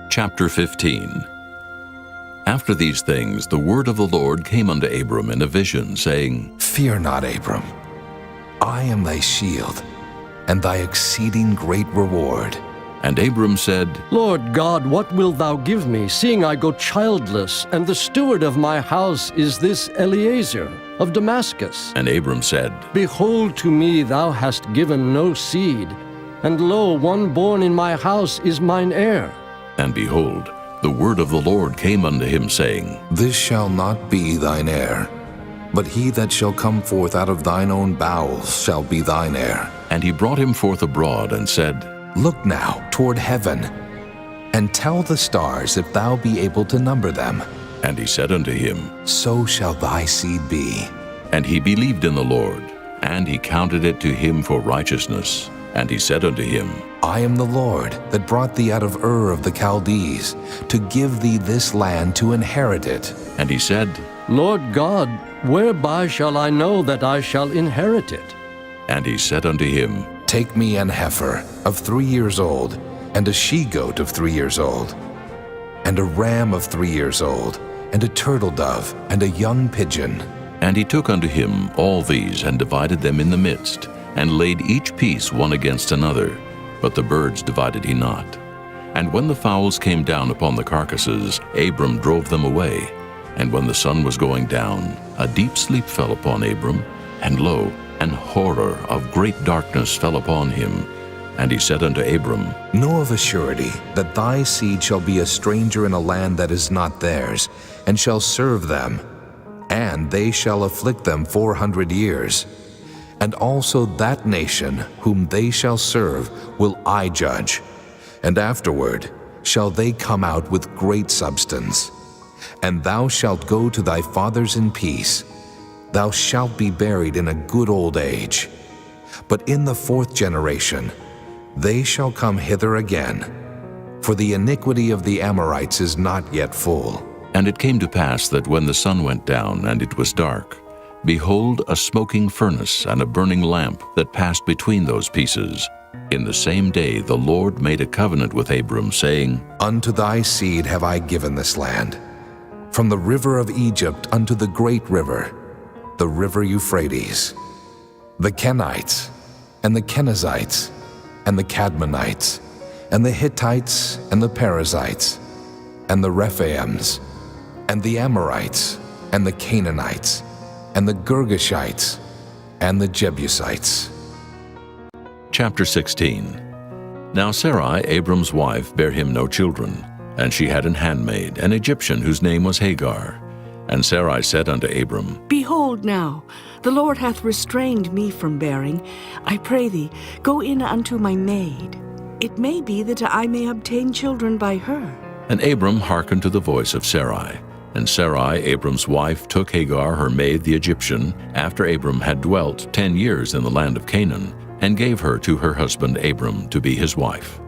Chapter 15. After these things the word of the Lord came unto Abram in a vision, saying, Fear not, Abram. I am thy shield, and thy exceeding great reward. And Abram said, Lord God, what wilt thou give me, seeing I go childless, and the steward of my house is this Eliezer of Damascus? And Abram said, Behold, to me thou hast given no seed, and lo, one born in my house is mine heir. And behold, the word of the Lord came unto him, saying, This shall not be thine heir, but he that shall come forth out of thine own bowels shall be thine heir. And he brought him forth abroad, and said, Look now toward heaven, and tell the stars if thou be able to number them. And he said unto him, So shall thy seed be. And he believed in the Lord, and he counted it to him for righteousness. And he said unto him, I am the Lord that brought thee out of Ur of the Chaldees, to give thee this land to inherit it. And he said, Lord God, whereby shall I know that I shall inherit it? And he said unto him, Take me an heifer of 3 years old, and a she-goat of 3 years old, and a ram of 3 years old, and a turtle dove, and a young pigeon. And he took unto him all these, and divided them in the midst, and laid each piece one against another, but the birds divided he not. And when the fowls came down upon the carcasses, Abram drove them away. And when the sun was going down, a deep sleep fell upon Abram, and lo, an horror of great darkness fell upon him. And he said unto Abram, Know of a surety that thy seed shall be a stranger in a land that is not theirs, and shall serve them, and they shall afflict them 400 years. And also that nation whom they shall serve will I judge, and afterward shall they come out with great substance. And thou shalt go to thy fathers in peace. Thou shalt be buried in a good old age. But in the 4th generation they shall come hither again, for the iniquity of the Amorites is not yet full. And it came to pass that when the sun went down, and it was dark, behold, a smoking furnace and a burning lamp that passed between those pieces. In the same day the Lord made a covenant with Abram, saying, Unto thy seed have I given this land, from the river of Egypt unto the great river, the river Euphrates, the Kenites, and the Kenizzites, and the Cadmonites, and the Hittites, and the Perizzites, and the Rephaims, and the Amorites, and the Canaanites, and the Girgashites, and the Jebusites. Chapter 16. Now Sarai, Abram's wife, bare him no children, and she had an handmaid, an Egyptian, whose name was Hagar. And Sarai said unto Abram, Behold now, the Lord hath restrained me from bearing. I pray thee, go in unto my maid. It may be that I may obtain children by her. And Abram hearkened to the voice of Sarai. And Sarai, Abram's wife, took Hagar her maid the Egyptian, after Abram had dwelt 10 years in the land of Canaan, and gave her to her husband Abram to be his wife.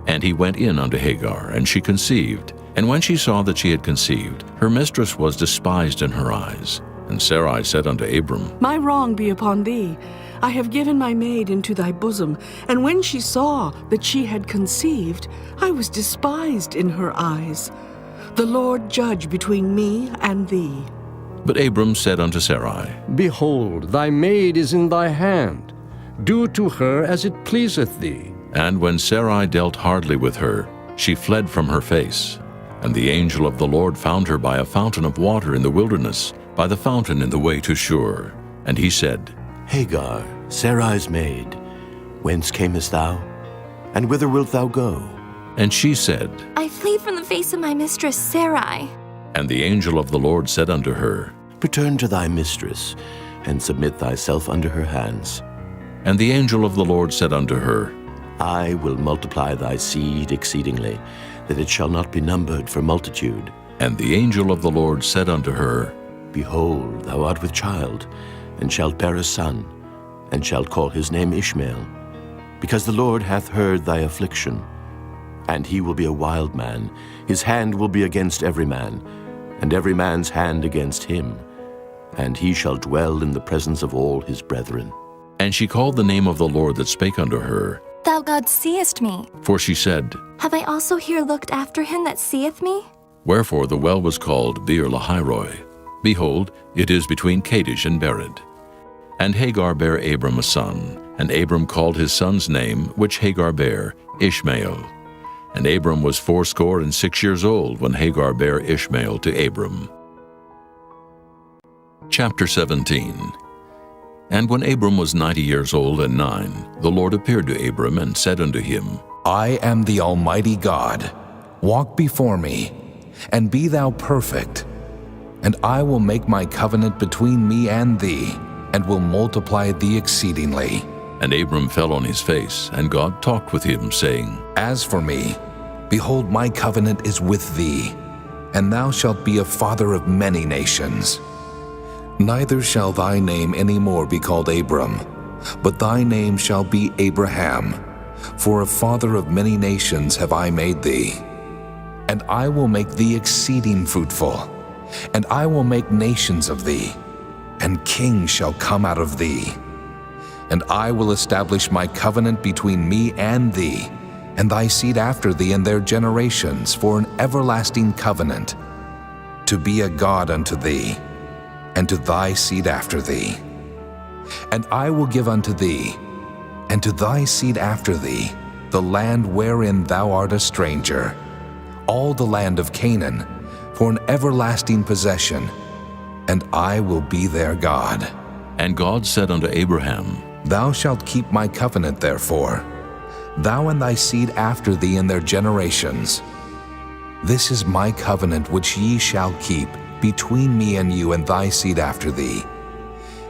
And he went in unto Hagar, and she conceived. And when she saw that she had conceived, her mistress was despised in her eyes. And Sarai said unto Abram, My wrong be upon thee. I have given my maid into thy bosom. And when she saw that she had conceived, I was despised in her eyes. The Lord judge between me and thee. But Abram said unto Sarai, Behold, thy maid is in thy hand. Do to her as it pleaseth thee. And when Sarai dealt hardly with her, she fled from her face. And the angel of the Lord found her by a fountain of water in the wilderness, by the fountain in the way to Shur. And he said, Hagar, Sarai's maid, whence camest thou? And whither wilt thou go? And she said, I flee from the face of my mistress Sarai. And the angel of the Lord said unto her, Return to thy mistress, and submit thyself under her hands. And the angel of the Lord said unto her, I will multiply thy seed exceedingly, that it shall not be numbered for multitude. And the angel of the Lord said unto her, Behold, thou art with child, and shalt bear a son, and shalt call his name Ishmael, because the Lord hath heard thy affliction. And he will be a wild man, his hand will be against every man, and every man's hand against him, and he shall dwell in the presence of all his brethren. And she called the name of the Lord that spake unto her, Thou God seest me. For she said, Have I also here looked after him that seeth me? Wherefore the well was called Beer Lahairoi. Behold, it is between Kadesh and Bered. And Hagar bare Abram a son, and Abram called his son's name, which Hagar bare, Ishmael. And Abram was 86 years old when Hagar bare Ishmael to Abram. Chapter 17. And when Abram was 90 years old and 9, the Lord appeared to Abram and said unto him, I am the Almighty God. Walk before me, and be thou perfect. And I will make my covenant between me and thee, and will multiply thee exceedingly. And Abram fell on his face, and God talked with him, saying, As for me, behold, my covenant is with thee, and thou shalt be a father of many nations. Neither shall thy name any more be called Abram, but thy name shall be Abraham, for a father of many nations have I made thee. And I will make thee exceeding fruitful, and I will make nations of thee, and kings shall come out of thee. And I will establish my covenant between me and thee, and thy seed after thee and their generations, for an everlasting covenant, to be a God unto thee, and to thy seed after thee. And I will give unto thee, and to thy seed after thee, the land wherein thou art a stranger, all the land of Canaan, for an everlasting possession, and I will be their God. And God said unto Abraham, Thou shalt keep my covenant therefore, thou and thy seed after thee in their generations. This is my covenant which ye shall keep between me and you and thy seed after thee.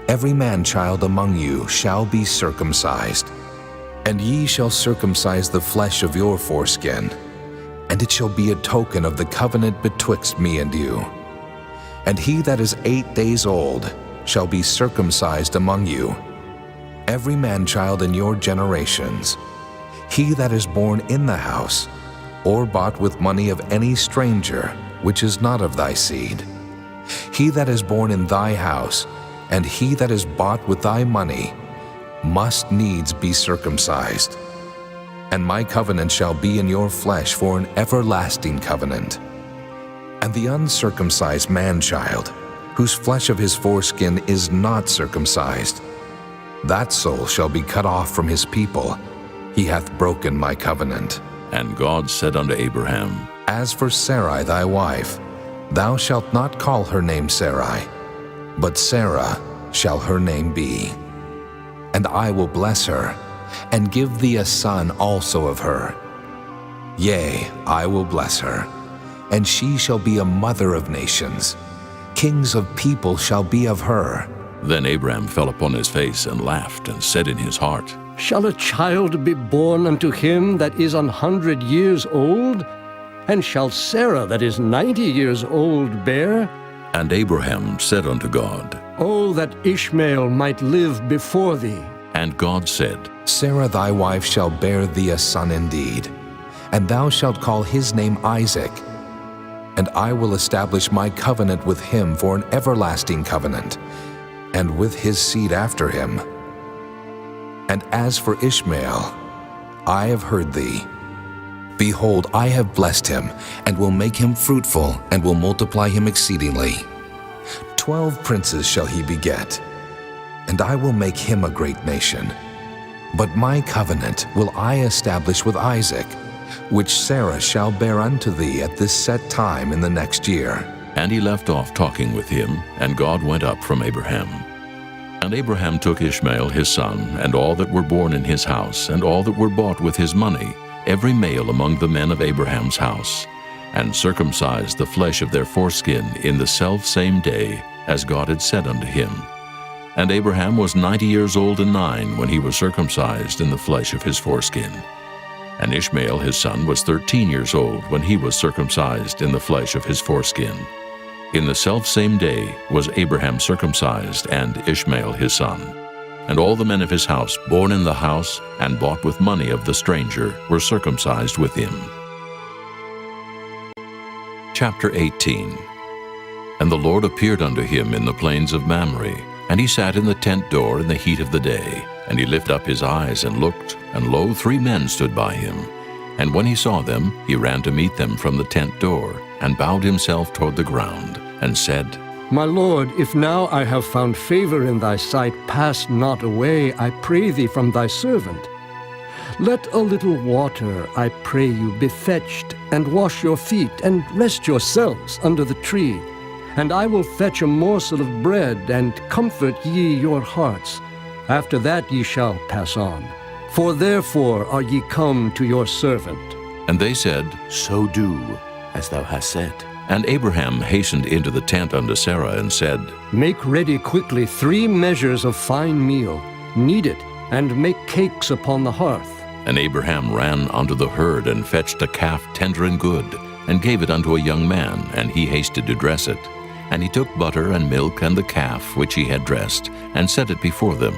Every man-child among you shall be circumcised, and ye shall circumcise the flesh of your foreskin, and it shall be a token of the covenant betwixt me and you. And he that is 8 days old shall be circumcised among you, every man-child in your generations. He that is born in the house, or bought with money of any stranger, which is not of thy seed. He that is born in thy house, and he that is bought with thy money, must needs be circumcised. And my covenant shall be in your flesh for an everlasting covenant. And the uncircumcised man-child, whose flesh of his foreskin is not circumcised, that soul shall be cut off from his people. He hath broken my covenant. And God said unto Abraham, As for Sarai thy wife, thou shalt not call her name Sarai, but Sarah shall her name be. And I will bless her, and give thee a son also of her. Yea, I will bless her, and she shall be a mother of nations. Kings of people shall be of her. Then Abraham fell upon his face and laughed, and said in his heart, Shall a child be born unto him that is 100 years old? And shall Sarah that is 90 years old bear? And Abraham said unto God, Oh, that Ishmael might live before thee. And God said, Sarah thy wife shall bear thee a son indeed, and thou shalt call his name Isaac. And I will establish my covenant with him for an everlasting covenant, and with his seed after him. And as for Ishmael, I have heard thee. Behold, I have blessed him, and will make him fruitful, and will multiply him exceedingly. 12 princes shall he beget, and I will make him a great nation. But my covenant will I establish with Isaac, which Sarah shall bear unto thee at this set time in the next year. And he left off talking with him, and God went up from Abraham. And Abraham took Ishmael his son, and all that were born in his house, and all that were bought with his money, every male among the men of Abraham's house, and circumcised the flesh of their foreskin in the selfsame day, as God had said unto him. And Abraham was 90 years old and 9 when he was circumcised in the flesh of his foreskin. And Ishmael his son was 13 years old when he was circumcised in the flesh of his foreskin. In the selfsame day was Abraham circumcised, and Ishmael his son. And all the men of his house, born in the house, and bought with money of the stranger, were circumcised with him. Chapter 18. And the Lord appeared unto him in the plains of Mamre, And he sat in the tent door in the heat of the day. And he lifted up his eyes and looked, and lo, 3 men stood by him. And when he saw them, he ran to meet them from the tent door, and bowed himself toward the ground, and said, My Lord, if now I have found favor in thy sight, pass not away, I pray thee, from thy servant. Let a little water, I pray you, be fetched, and wash your feet, and rest yourselves under the tree. And I will fetch a morsel of bread, and comfort ye your hearts. After that ye shall pass on. For therefore are ye come to your servant. And they said, So do as thou hast said. And Abraham hastened into the tent unto Sarah, and said, Make ready quickly 3 measures of fine meal, knead it, and make cakes upon the hearth. And Abraham ran unto the herd, and fetched a calf tender and good, and gave it unto a young man, and he hasted to dress it. And he took butter and milk and the calf which he had dressed, and set it before them.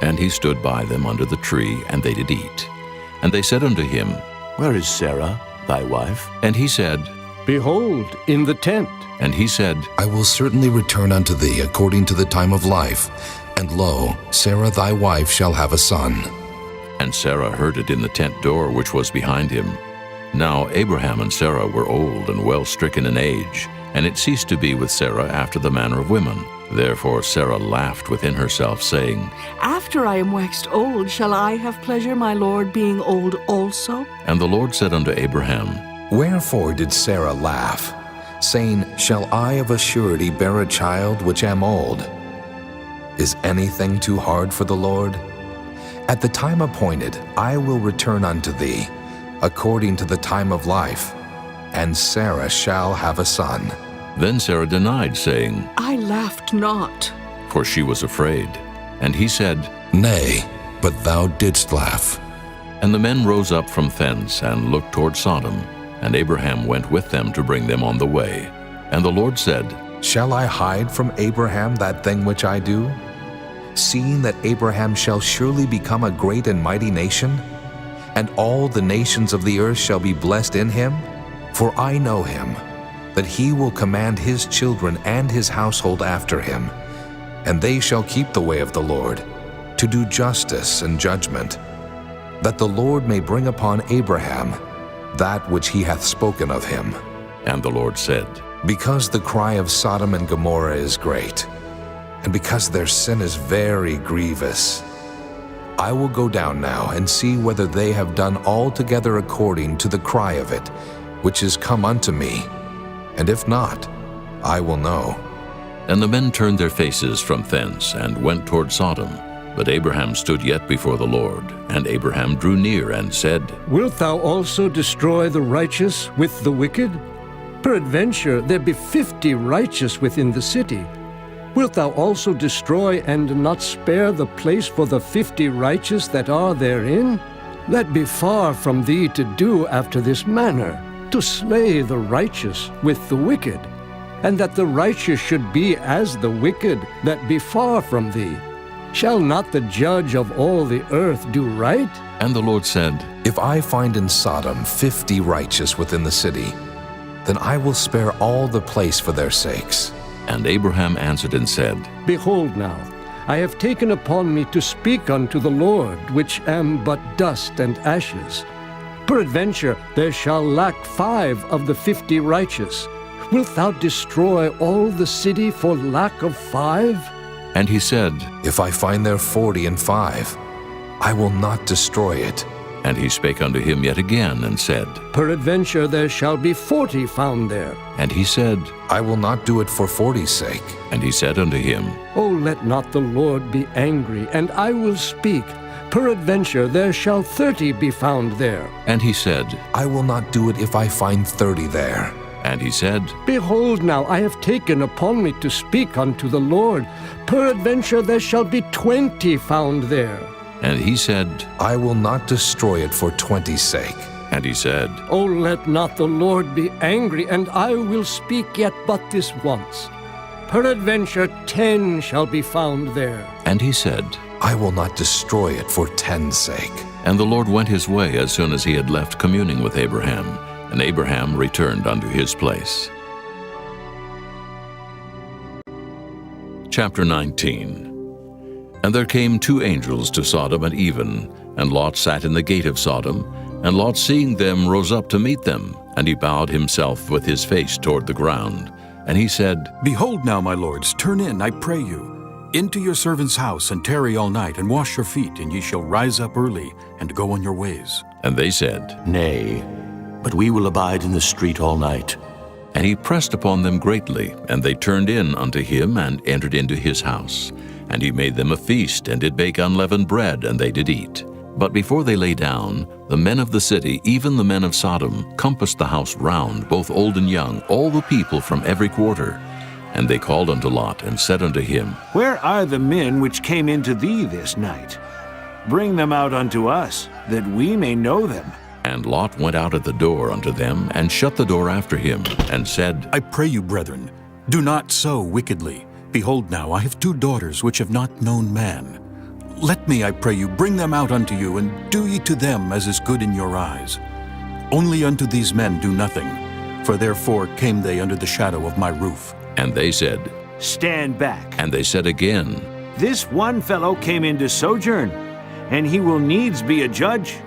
And he stood by them under the tree, and they did eat. And they said unto him, Where is Sarah, thy wife? And he said, Behold, in the tent. And he said, I will certainly return unto thee according to the time of life, and lo, Sarah thy wife shall have a son. And Sarah heard it in the tent door which was behind him. Now Abraham and Sarah were old and well stricken in age, and it ceased to be with Sarah after the manner of women. Therefore Sarah laughed within herself, saying, After I am waxed old, shall I have pleasure, my Lord, being old also? And the Lord said unto Abraham, Wherefore did Sarah laugh, saying, Shall I of a surety bear a child which am old? Is anything too hard for the Lord? At the time appointed I will return unto thee, according to the time of life, and Sarah shall have a son. Then Sarah denied, saying, I laughed not. for she was afraid. And he said, Nay, but thou didst laugh. And the men rose up from thence, and looked toward Sodom. And Abraham went with them to bring them on the way. And the Lord said, Shall I hide from Abraham that thing which I do? Seeing that Abraham shall surely become a great and mighty nation, and all the nations of the earth shall be blessed in him? For I know him, that he will command his children and his household after him, and they shall keep the way of the Lord, to do justice and judgment, that the Lord may bring upon Abraham that which he hath spoken of him. And the Lord said, Because the cry of Sodom and Gomorrah is great, and because their sin is very grievous, I will go down now and see whether they have done altogether according to the cry of it, which is come unto me, and if not, I will know. And the men turned their faces from thence, and went toward Sodom. But Abraham stood yet before the Lord. And Abraham drew near, and said, Wilt thou also destroy the righteous with the wicked? Peradventure there be 50 righteous within the city. Wilt thou also destroy and not spare the place for the 50 righteous that are therein? That be far from thee to do after this manner, to slay the righteous with the wicked, and that the righteous should be as the wicked that be far from thee. Shall not the judge of all the earth do right? And the Lord said, If I find in Sodom 50 righteous within the city, then I will spare all the place for their sakes. And Abraham answered and said, Behold now, I have taken upon me to speak unto the Lord, which am but dust and ashes. Peradventure there shall lack 5 of the 50 righteous. Wilt thou destroy all the city for lack of 5? And he said, If I find there 45, I will not destroy it. And he spake unto him yet again, and said, Peradventure there shall be 40 found there. And he said, I will not do it for 40's sake. And he said unto him, O let not the Lord be angry, and I will speak. Peradventure there shall 30 be found there. And he said, I will not do it if I find 30 there. And he said, Behold now, I have taken upon me to speak unto the Lord. Peradventure there shall be 20 found there. And he said, I will not destroy it for 20's sake. And he said, O let not the Lord be angry, and I will speak yet but this once. Peradventure 10 shall be found there. And he said, I will not destroy it for 10's sake. And the Lord went his way as soon as he had left communing with Abraham. And Abraham returned unto his place. Chapter 19. And there came 2 angels to Sodom at even, and Lot sat in the gate of Sodom. And Lot, seeing them, rose up to meet them, and he bowed himself with his face toward the ground. And he said, Behold now, my lords, turn in, I pray you, into your servant's house, and tarry all night, and wash your feet, and ye shall rise up early, and go on your ways. And they said, Nay, but we will abide in the street all night. And he pressed upon them greatly, and they turned in unto him, and entered into his house. And he made them a feast, and did bake unleavened bread, and they did eat. But before they lay down, the men of the city, even the men of Sodom, compassed the house round, both old and young, all the people from every quarter. And they called unto Lot, and said unto him, Where are the men which came into thee this night? Bring them out unto us, that we may know them. And Lot went out at the door unto them, and shut the door after him, and said, I pray you, brethren, do not so wickedly. Behold now, I have 2 daughters which have not known man. Let me, I pray you, bring them out unto you, and do ye to them as is good in your eyes. Only unto these men do nothing, for therefore came they under the shadow of my roof. And they said, Stand back. and they said again, This one fellow came in to sojourn, and he will needs be a judge.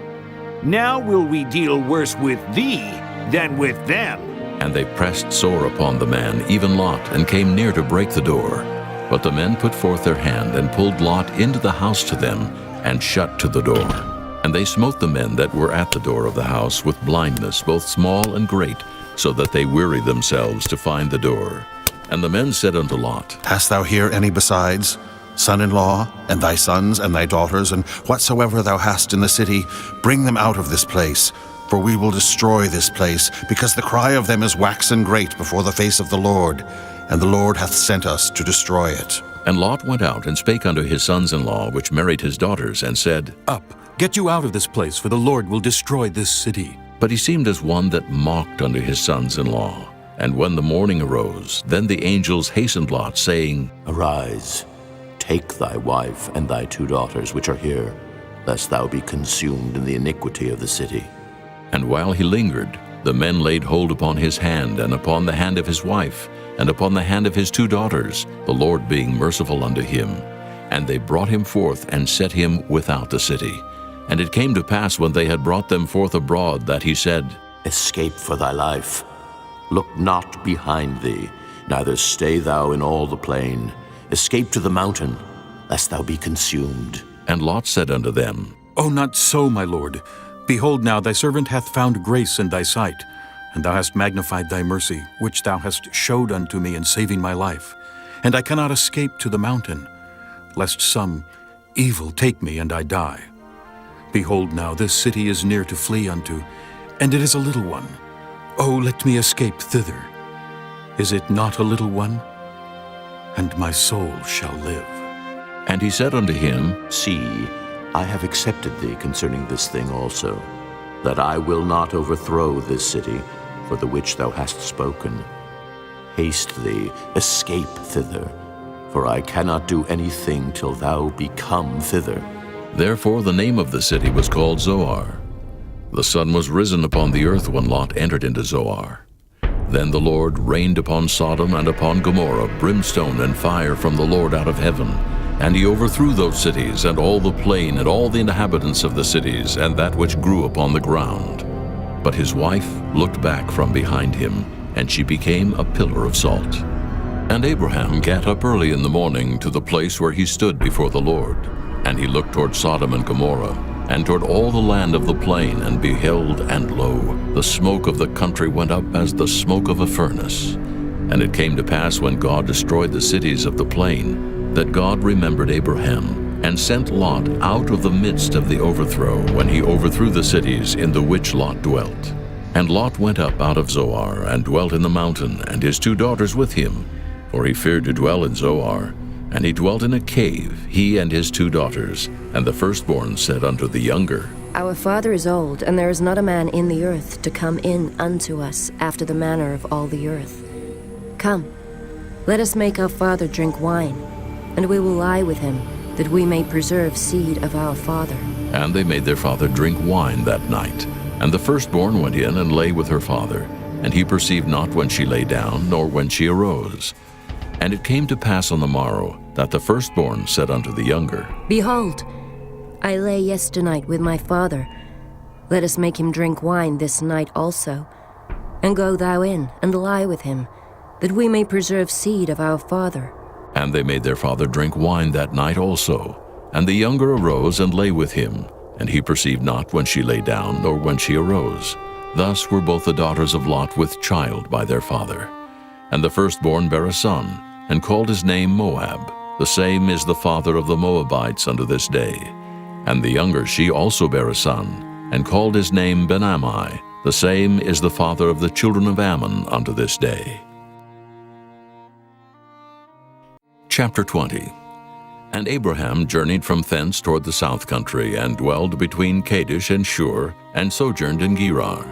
Now will we deal worse with thee than with them. And they pressed sore upon the man, even Lot, and came near to break the door. But the men put forth their hand, and pulled Lot into the house to them, and shut to the door. And they smote the men that were at the door of the house with blindness, both small and great, so that they wearied themselves to find the door. And the men said unto Lot, Hast thou here any besides, son-in-law, and thy sons, and thy daughters, and whatsoever thou hast in the city, bring them out of this place, for we will destroy this place, because the cry of them is waxen great before the face of the Lord, and the Lord hath sent us to destroy it. And Lot went out and spake unto his sons-in-law, which married his daughters, and said, Up, get you out of this place, for the Lord will destroy this city. But he seemed as one that mocked unto his sons-in-law. And when the morning arose, then the angels hastened Lot, saying, Arise, take thy wife and thy 2 daughters which are here, lest thou be consumed in the iniquity of the city. And while he lingered, the men laid hold upon his hand, and upon the hand of his wife, and upon the hand of his 2 daughters, the Lord being merciful unto him. And they brought him forth, and set him without the city. And it came to pass, when they had brought them forth abroad, that he said, Escape for thy life. Look not behind thee, neither stay thou in all the plain. Escape to the mountain, lest thou be consumed. And Lot said unto them, O not so, my lord. Behold now, thy servant hath found grace in thy sight, and thou hast magnified thy mercy, which thou hast showed unto me in saving my life. And I cannot escape to the mountain, lest some evil take me and I die. Behold now, this city is near to flee unto, and it is a little one. O let me escape thither. Is it not a little one? And my soul shall live. And he said unto him, See, I have accepted thee concerning this thing also, that I will not overthrow this city, for the which thou hast spoken. Haste thee, escape thither, for I cannot do anything till thou be come thither. Therefore the name of the city was called Zoar. The sun was risen upon the earth when Lot entered into Zoar. Then the Lord rained upon Sodom and upon Gomorrah brimstone and fire from the Lord out of heaven. And he overthrew those cities, and all the plain, and all the inhabitants of the cities, and that which grew upon the ground. But his wife looked back from behind him, and she became a pillar of salt. And Abraham gat up early in the morning to the place where he stood before the Lord. And he looked toward Sodom and Gomorrah, and toward all the land of the plain, and beheld, and lo, the smoke of the country went up as the smoke of a furnace. And it came to pass, when God destroyed the cities of the plain, that God remembered Abraham, and sent Lot out of the midst of the overthrow, when he overthrew the cities in the which Lot dwelt. And Lot went up out of Zoar, and dwelt in the mountain, and his 2 daughters with him, for he feared to dwell in Zoar. And he dwelt in a cave, he and his 2 daughters. And the firstborn said unto the younger, Our father is old, and there is not a man in the earth to come in unto us after the manner of all the earth. Come, let us make our father drink wine, and we will lie with him, that we may preserve seed of our father. And they made their father drink wine that night. And the firstborn went in and lay with her father, and he perceived not when she lay down, nor when she arose. And it came to pass on the morrow that the firstborn said unto the younger, Behold, I lay yesternight with my father. Let us make him drink wine this night also. And go thou in, and lie with him, that we may preserve seed of our father. And they made their father drink wine that night also. And the younger arose and lay with him, and he perceived not when she lay down, nor when she arose. Thus were both the daughters of Lot with child by their father. And the firstborn bare a son, and called his name Moab. The same is the father of the Moabites unto this day. And the younger she also bare a son, and called his name Ben-ammi. The same is the father of the children of Ammon unto this day. Chapter 20. And Abraham journeyed from thence toward the south country, and dwelled between Kadesh and Shur, and sojourned in Gerar.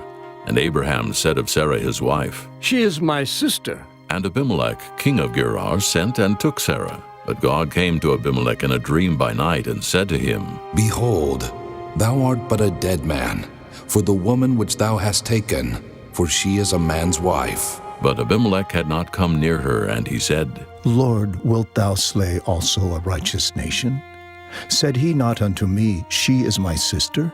And Abraham said of Sarah his wife, She is my sister. And Abimelech king of Gerar sent and took Sarah. But God came to Abimelech in a dream by night, and said to him, Behold, thou art but a dead man, for the woman which thou hast taken, for she is a man's wife. But Abimelech had not come near her, and he said, Lord, wilt thou slay also a righteous nation? Said he not unto me, She is my sister?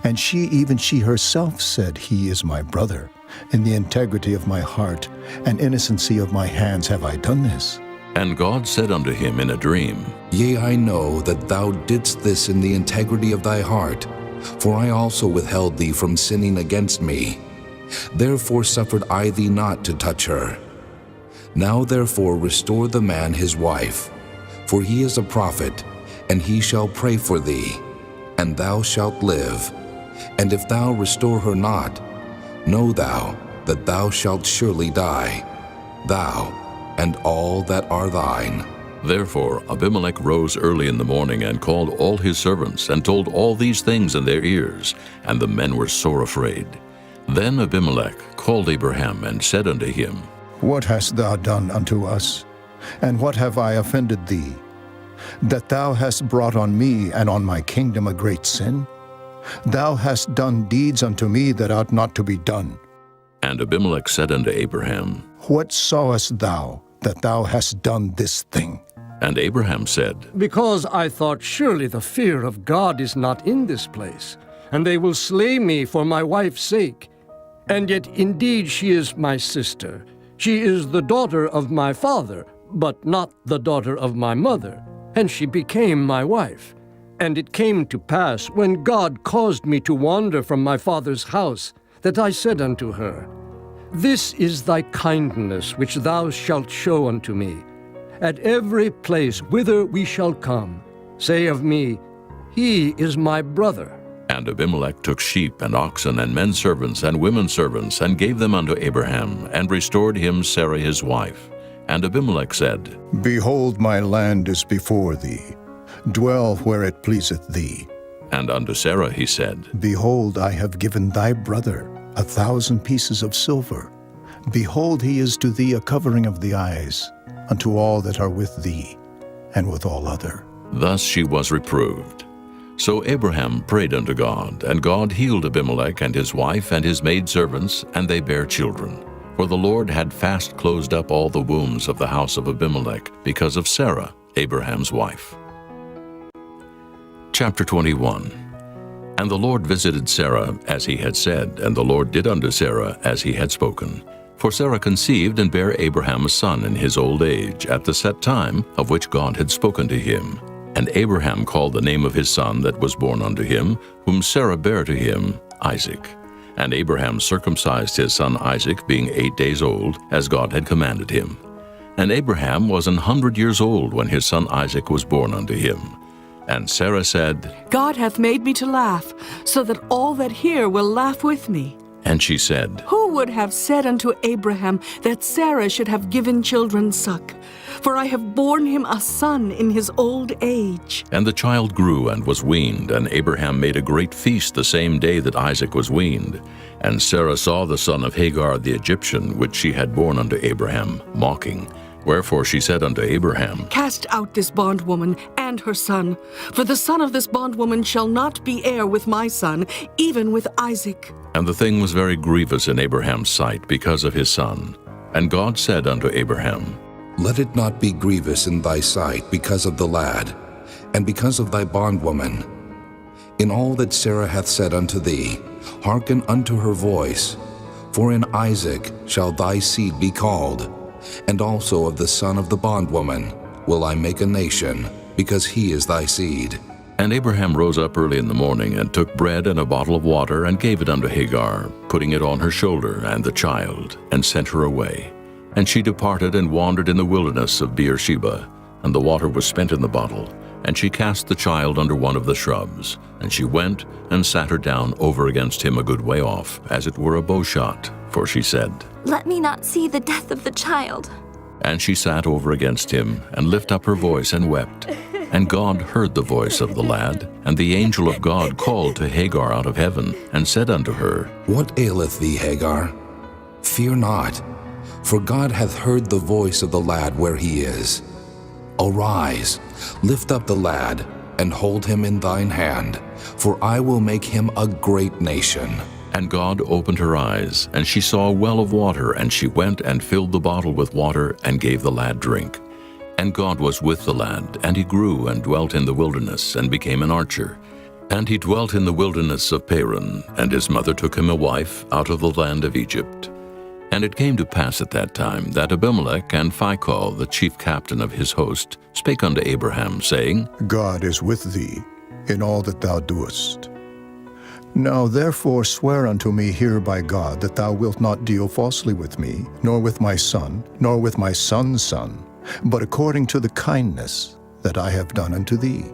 And even she herself said, He is my brother. In the integrity of my heart and innocency of my hands have I done this. And God said unto him in a dream, Yea, I know that thou didst this in the integrity of thy heart, for I also withheld thee from sinning against me. Therefore suffered I thee not to touch her. Now therefore restore the man his wife, for he is a prophet, and he shall pray for thee, and thou shalt live. And if thou restore her not, know thou that thou shalt surely die, thou and all that are thine. Therefore Abimelech rose early in the morning, and called all his servants, and told all these things in their ears, and the men were sore afraid. Then Abimelech called Abraham, and said unto him, What hast thou done unto us? And what have I offended thee? That thou hast brought on me and on my kingdom a great sin? Thou hast done deeds unto me that ought not to be done. And Abimelech said unto Abraham, What sawest thou that thou hast done this thing? And Abraham said, Because I thought, surely the fear of God is not in this place, and they will slay me for my wife's sake. And yet indeed she is my sister. She is the daughter of my father, but not the daughter of my mother. And she became my wife. And it came to pass, when God caused me to wander from my father's house, that I said unto her, This is thy kindness which thou shalt show unto me. At every place whither we shall come, say of me, He is my brother. And Abimelech took sheep and oxen and men servants and women servants, and gave them unto Abraham, and restored him Sarah his wife. And Abimelech said, Behold, my land is before thee. Dwell where it pleaseth thee. And unto Sarah he said, Behold, I have given thy brother 1,000 pieces of silver. Behold, he is to thee a covering of the eyes, unto all that are with thee, and with all other. Thus she was reproved. So Abraham prayed unto God, and God healed Abimelech and his wife and his maidservants, and they bare children. For the Lord had fast closed up all the wombs of the house of Abimelech, because of Sarah, Abraham's wife. Chapter 21. And the Lord visited Sarah as he had said, and the Lord did unto Sarah as he had spoken. For Sarah conceived and bare Abraham a son in his old age, at the set time of which God had spoken to him. And Abraham called the name of his son that was born unto him, whom Sarah bare to him, Isaac. And Abraham circumcised his son Isaac, being 8 days old, as God had commanded him. And Abraham was 100 years old when his son Isaac was born unto him. And Sarah said, God hath made me to laugh, so that all that hear will laugh with me. And she said, Who would have said unto Abraham that Sarah should have given children suck? For I have borne him a son in his old age. And the child grew and was weaned, and Abraham made a great feast the same day that Isaac was weaned. And Sarah saw the son of Hagar the Egyptian, which she had borne unto Abraham, mocking. Wherefore she said unto Abraham, Cast out this bondwoman and her son, for the son of this bondwoman shall not be heir with my son, even with Isaac. And the thing was very grievous in Abraham's sight because of his son. And God said unto Abraham, Let it not be grievous in thy sight because of the lad, and because of thy bondwoman. In all that Sarah hath said unto thee, hearken unto her voice. For in Isaac shall thy seed be called, and also of the son of the bondwoman will I make a nation, because he is thy seed. And Abraham rose up early in the morning, and took bread and a bottle of water, and gave it unto Hagar, putting it on her shoulder and the child, and sent her away. And she departed and wandered in the wilderness of Beersheba, and the water was spent in the bottle. And she cast the child under one of the shrubs. And she went and sat her down over against him a good way off, as it were a bow shot, for she said, Let me not see the death of the child. And she sat over against him, and lifted up her voice and wept. And God heard the voice of the lad, and the angel of God called to Hagar out of heaven, and said unto her, What aileth thee, Hagar? Fear not, for God hath heard the voice of the lad where he is. Arise, lift up the lad, and hold him in thine hand, for I will make him a great nation. And God opened her eyes, and she saw a well of water, and she went and filled the bottle with water, and gave the lad drink. And God was with the lad, and he grew and dwelt in the wilderness, and became an archer. And he dwelt in the wilderness of Paran, and his mother took him a wife out of the land of Egypt. And it came to pass at that time that Abimelech and Phicol, the chief captain of his host, spake unto Abraham, saying, God is with thee in all that thou doest. Now therefore swear unto me here by God that thou wilt not deal falsely with me, nor with my son, nor with my son's son, but according to the kindness that I have done unto thee,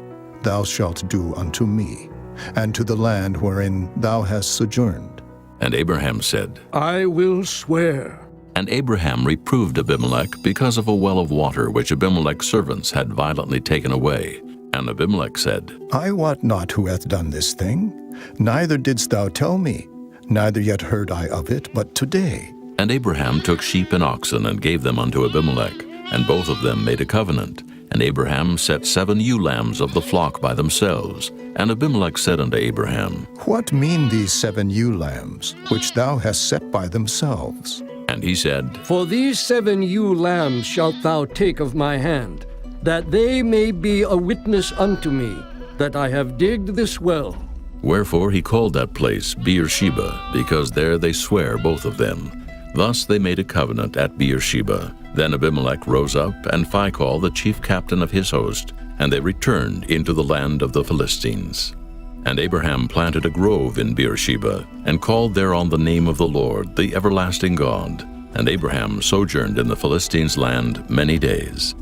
thou shalt do unto me, and to the land wherein thou hast sojourned. And Abraham said, I will swear. And Abraham reproved Abimelech because of a well of water which Abimelech's servants had violently taken away. And Abimelech said, I wot not who hath done this thing, neither didst thou tell me, neither yet heard I of it, but today. And Abraham took sheep and oxen, and gave them unto Abimelech, and both of them made a covenant. And Abraham set 7 ewe lambs of the flock by themselves. And Abimelech said unto Abraham, What mean these 7 ewe lambs, which thou hast set by themselves? And he said, For these 7 ewe lambs shalt thou take of my hand, that they may be a witness unto me, that I have digged this well. Wherefore he called that place Beersheba, because there they sware both of them. Thus they made a covenant at Beersheba. Then Abimelech rose up, and Phicol, the chief captain of his host, and they returned into the land of the Philistines. And Abraham planted a grove in Beersheba, and called thereon the name of the Lord, the everlasting God. And Abraham sojourned in the Philistines' land many days.